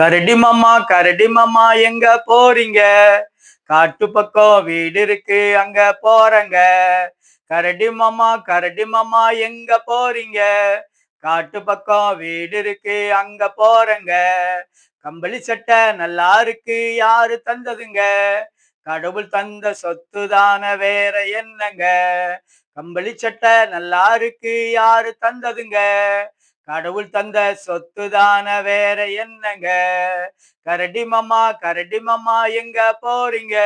கரடி மாமா எங்க போறீங்க? காட்டு பக்கம் வீடு இருக்கு அங்க போறங்க. கரடி மாமா எங்க போறீங்க? காட்டு பக்கம் வீடு இருக்கு அங்க போறங்க. கம்பளி சட்டை நல்லா இருக்கு யாரு தந்ததுங்க? கடவுள் தந்த சொத்து தான வேற என்னங்க? கம்பளி சட்டை நல்லா இருக்கு யாரு தந்ததுங்க? கடவுள் தந்த சொத்து தான வேற என்னங்க? கரடி மாமா எங்க போறீங்க?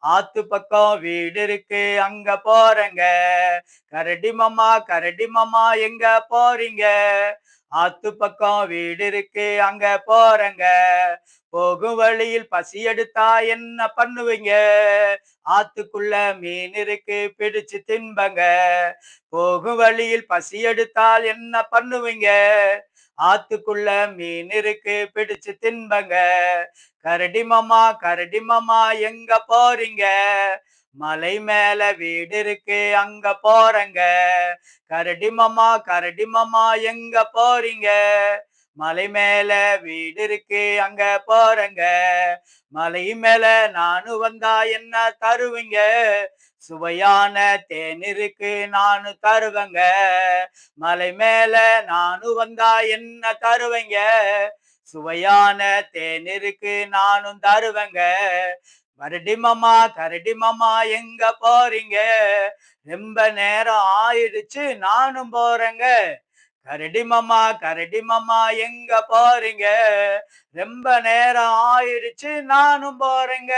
ஆத்து பக்கம் வீடு இருக்கு அங்க போறங்க. கரடி மாமா எங்க போறீங்க? ஆத்து பக்கம் வீடு இருக்கு அங்க போறங்க. போகும் வழியில் பசி எடுத்தா என்ன பண்ணுவீங்க? ஆத்துக்குள்ள மீன் இருக்கு பிடிச்சு தின்பங்க. போகும் வழியில் பசி எடுத்தால் என்ன பண்ணுவீங்க? ஆத்துக்குள்ள மீன் இருக்கு பிடிச்சு தின்பங்க. கரடி மாமா எங்க போறீங்க? மலை மேல வீடு இருக்கு அங்க போறங்க. கரடி மாமா எங்க போறீங்க? மலை மேல வீடு இருக்கு அங்க போறங்க. மலை மேல நானு வந்தா என்ன தருவீங்க? சுவையான தேன் இருக்கு நானு தருவேங்க. மலை மேல நானு வந்தா என்ன தருவீங்க? சுவையான தேன் இருக்கு நானும் தருவேங்க. கரடி மாமா எங்க போறீங்க? ரொம்ப நேரம் ஆயிடுச்சு நானும் போறேங்க. கரடி மாமா எங்க போறீங்க? ரொம்ப நேரம் ஆயிடுச்சு நானும் போறேங்க.